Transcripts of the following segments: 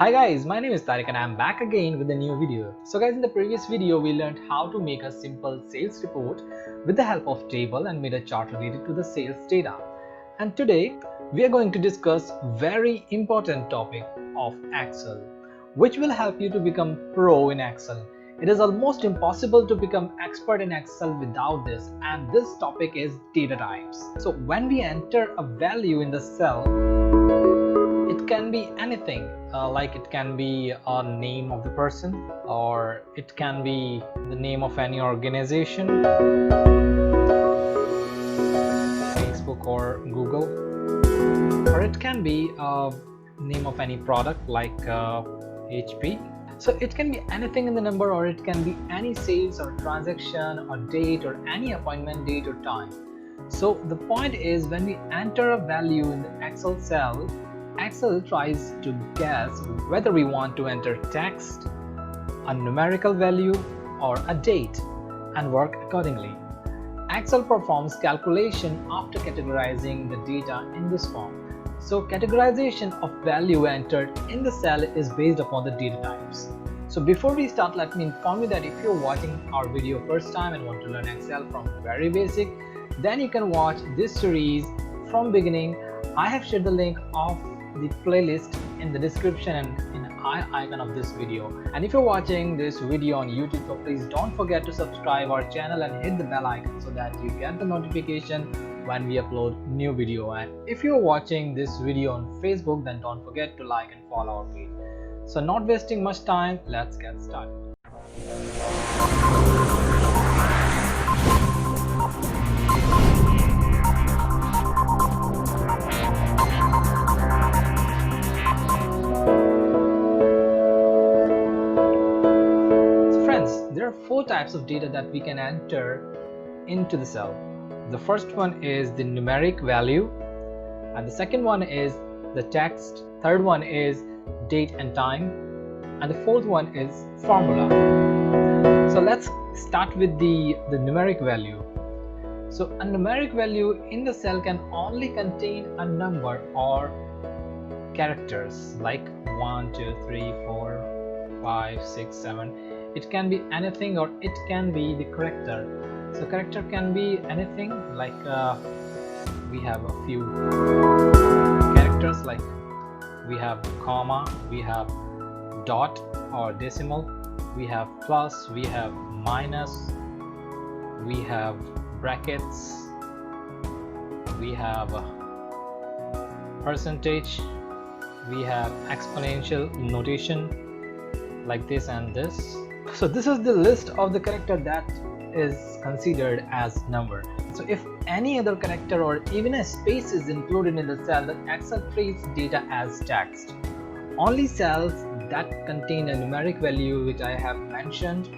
Hi guys, my name is Tariq and I am back again with a new video. So guys, in the previous video we learned how to make a simple sales report with the help of table and made a chart related to the sales data. And today we are going to discuss very important topic of Excel, which will help you to become pro in Excel. It is almost impossible to become expert in Excel without this, and this topic is data types. So when we enter a value in the cell, it can be anything, like it can be a name of the person, or it can be the name of any organization, Facebook or Google, or it can be a name of any product like HP. So it can be anything in the number, or it can be any sales or transaction or date or any appointment date or time. So the point is, when we enter a value in the Excel cell, Excel tries to guess whether we want to enter text, a numerical value, or a date, and work accordingly. Excel performs calculation after categorizing the data in this form. So categorization of value entered in the cell is based upon the data types. So before we start, let me inform you that if you're watching our video first time and want to learn Excel from very basic, then you can watch this series from beginning. I have shared the link of the playlist in the description and in the eye icon of this video. And if you're watching this video on YouTube, so please don't forget to subscribe our channel and hit the bell icon so that you get the notification when we upload new video. And if you're watching this video on Facebook, then don't forget to like and follow our page. So not wasting much time, let's get started. There are four types of data that we can enter into the cell. The first one is the numeric value, and the second one is the text, third one is date and time, and the fourth one is formula. So let's start with the numeric value. So a numeric value in the cell can only contain a number or characters like 1, 2, 3, 4, 5, 6, 7. It can be anything, or it can be the character. So character can be anything, like we have a few characters, like we have comma, we have dot or decimal, we have plus, we have minus, we have brackets, we have percentage, we have exponential notation like this and this. So this is the list of the character that is considered as number. So if any other character or even a space is included in the cell, then Excel treats data as text. Only cells that contain a numeric value, which I have mentioned,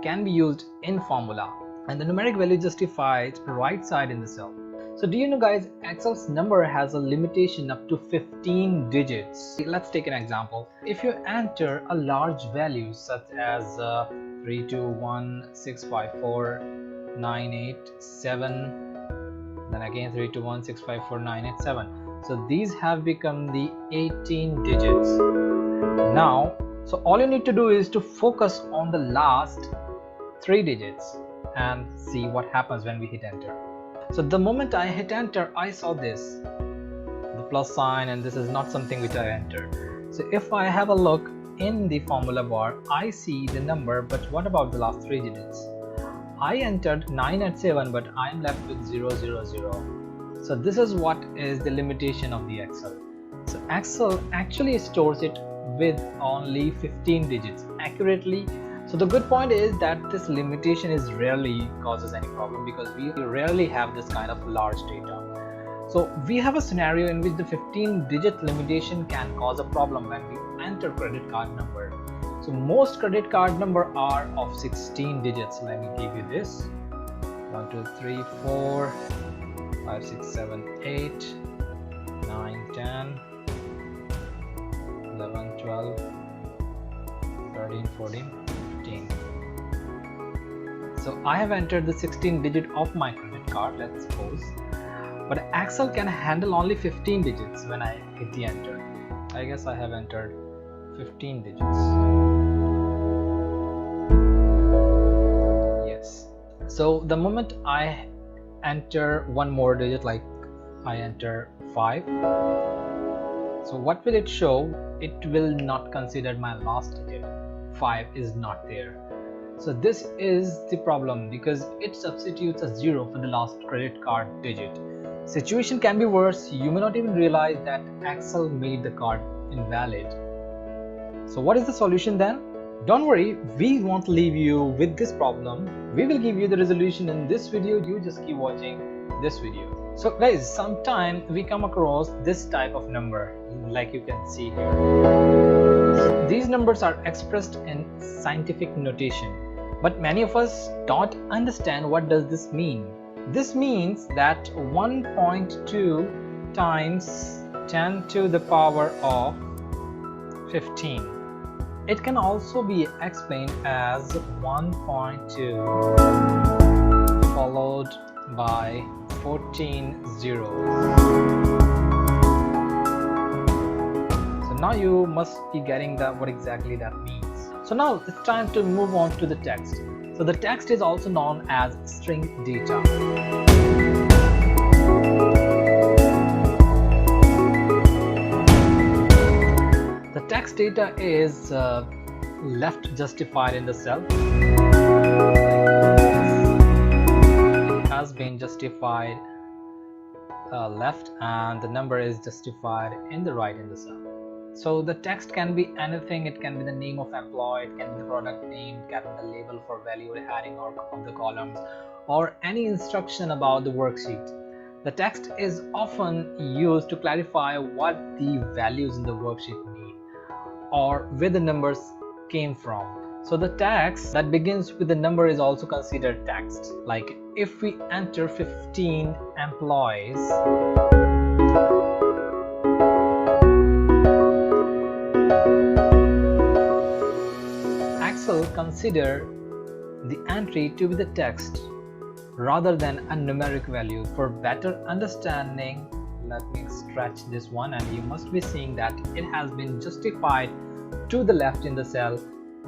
can be used in formula, and the numeric value justifies right side in the cell. So do you know guys, Excel's number has a limitation up to 15 digits. Let's take an example. If you enter a large value such as 321654987, then again 321654987. So these have become the 18 digits. Now, so all you need to do is to focus on the last 3 digits and see what happens when we hit enter. So the moment I hit enter, I saw this, the plus sign, and this is not something which I entered. So if I have a look in the formula bar, I see the number, but what about the last 3 digits? I entered 987, but I'm left with 000. So this is what is the limitation of the Excel. So Excel actually stores it with only 15 digits accurately. So the good point is that this limitation is rarely causes any problem, because we rarely have this kind of large data. So we have a scenario in which the 15-digit limitation can cause a problem when we enter credit card number. So most credit card number are of 16 digits. Let me give you this: 1, 2, 3, 4, 5, 6, 7, 8, 9, 10, 11, 12, 13, 14. So I have entered the 16 digit of my credit card, let's suppose, but Excel can handle only 15 digits when I hit the enter. I guess I have entered 15 digits. Yes. So the moment I enter one more digit, like I enter 5, so what will it show? It will not consider my last digit. 5 is not there. So this is the problem because it substitutes a 0 for the last credit card digit. Situation can be worse. You may not even realize that Excel made the card invalid. So what is the solution then? Don't worry, we won't leave you with this problem. We will give you the resolution in this video. You just keep watching this video. So guys, sometime we come across this type of number, like you can see here. So these numbers are expressed in scientific notation, but many of us don't understand what does this mean. This means that 1.2 times 10 to the power of 15. It can also be explained as 1.2 followed by 14 zeros. So now you must be getting what exactly that means. So now it's time to move on to the text. So the text is also known as string data. The text data is left justified in the cell. It has been justified left, and the number is justified in the right in the cell. So the text can be anything. It can be the name of employee, it can be the product name, it can be the label for value, the heading or of the columns, or any instruction about the worksheet. The text is often used to clarify what the values in the worksheet mean or where the numbers came from. So the text that begins with the number is also considered text. Like if we enter 15 employees, Excel consider the entry to be the text rather than a numeric value. For better understanding, let me stretch this one, and you must be seeing that it has been justified to the left in the cell.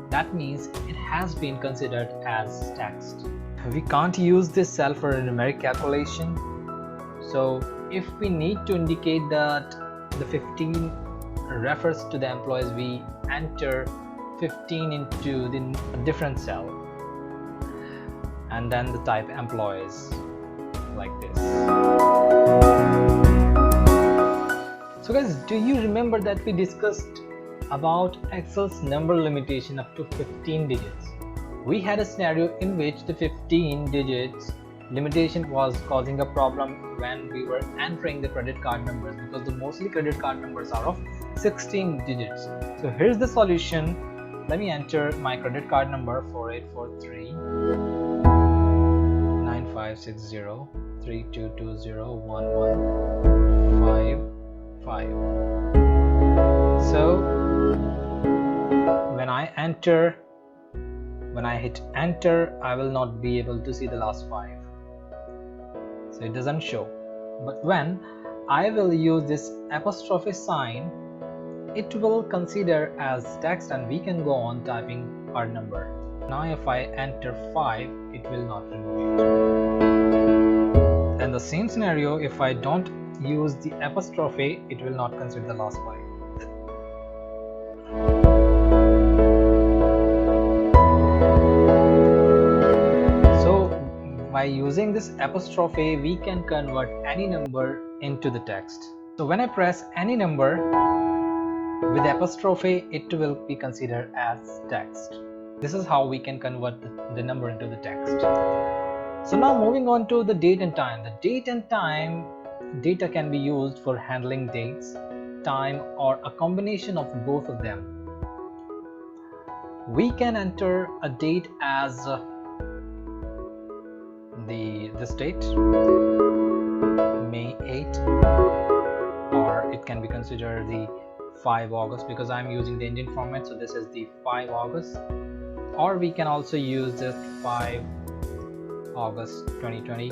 That means it has been considered as text. We can't use this cell for a numeric calculation. So if we need to indicate that the 15 refers to the employees, we enter 15 into the different cell and then the type employees like this. So guys, do you remember that we discussed about Excel's number limitation up to 15 digits? We had a scenario in which the 15 digits limitation was causing a problem when we were entering the credit card numbers, because the mostly credit card numbers are of 16 digits. So here's the solution. Let me enter my credit card number 4843 9560 3220 1155. So when I hit enter, I will not be able to see the last 5. So it doesn't show. But when I will use this apostrophe sign, it will consider as text and we can go on typing our number. Now if I enter 5, it will not remove it. And the same scenario, if I don't use the apostrophe, it will not consider the last 5. By using this apostrophe, we can convert any number into the text. So when I press any number with apostrophe, it will be considered as text. This is how we can convert the number into the text. So now moving on to the date and time. The date and time data can be used for handling dates, time, or a combination of both of them. We can enter a date as this date, May 8, or it can be considered the 5 August because I'm using the Indian format, so this is the 5 August, or we can also use just 5 August 2020.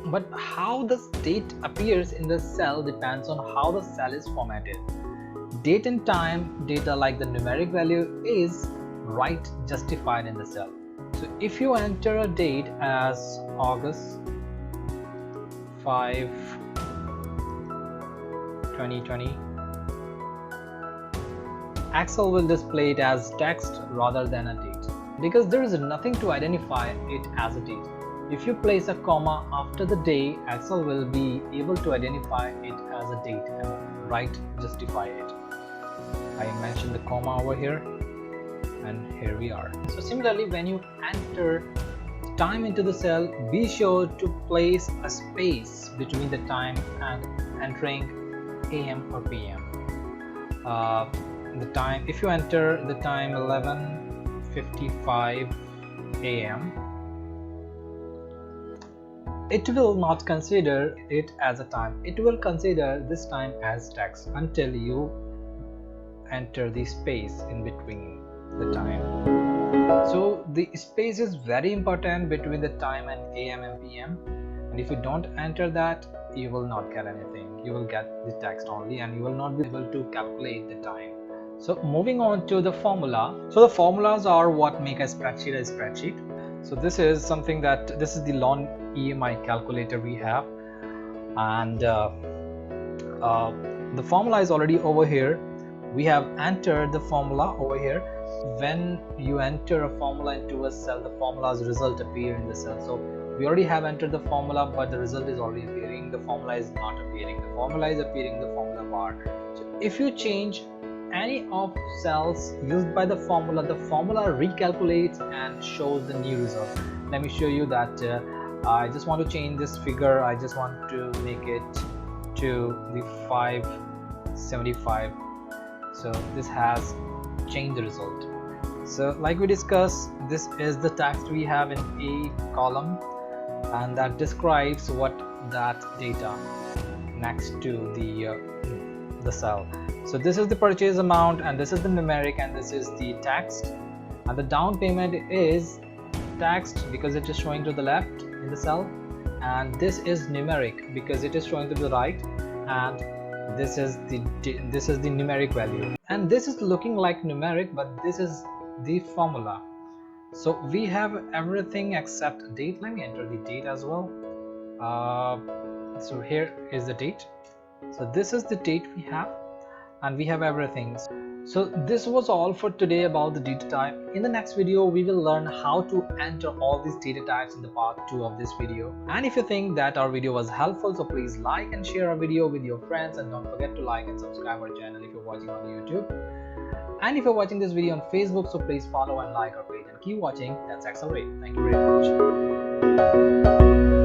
But how the date appears in the cell depends on how the cell is formatted. date and time data like the numeric value is right justified in the cell. So if you enter a date as August 5, 2020, Excel will display it as text rather than a date because there is nothing to identify it as a date. If you place a comma after the day, Excel will be able to identify it as a date and right justify it. I mentioned the comma over here, and here we are. So similarly, when you enter time into the cell, be sure to place a space between the time and entering AM or PM. The time, if you enter the time 11:55 AM, it will not consider it as a time. It will consider this time as text until you enter the space in between the time. So the space is very important between the time and AM and PM, and if you don't enter that, you will not get anything. You will get the text only, and you will not be able to calculate the time. So moving on to the formula. So the formulas are what make a spreadsheet. So this is something that this is the loan EMI calculator we have, and the formula is already over here. We have entered the formula over here. When you enter a formula into a cell, the formula's result appear in the cell. So we already have entered the formula, but the result is already appearing. The formula is not appearing. The formula is appearing in the formula bar. So if you change any of cells used by the formula recalculates and shows the new result. Let me show you that. I just want to change this figure. I just want to make it to the 575. So this has changed the result. So like we discussed, this is the text we have in A column, and that describes what that data next to the cell. So this is the purchase amount, and this is the numeric, and this is the text, and the down payment is text because it is showing to the left in the cell, and this is numeric because it is showing to the right, and this is the numeric value, and this is looking like numeric, but this is the formula. So we have everything except date. Let me enter the date as well. So here is the date. So this is the date we have, and we have everything. So this was all for today about the data type. In the next video, we will learn how to enter all these data types in the part 2 of this video. And if you think that our video was helpful, so please like and share our video with your friends, and don't forget to like and subscribe our channel if you're watching on YouTube. And if you're watching this video on Facebook, so please follow and like our page and keep watching. That's Accelerate. Thank you very much.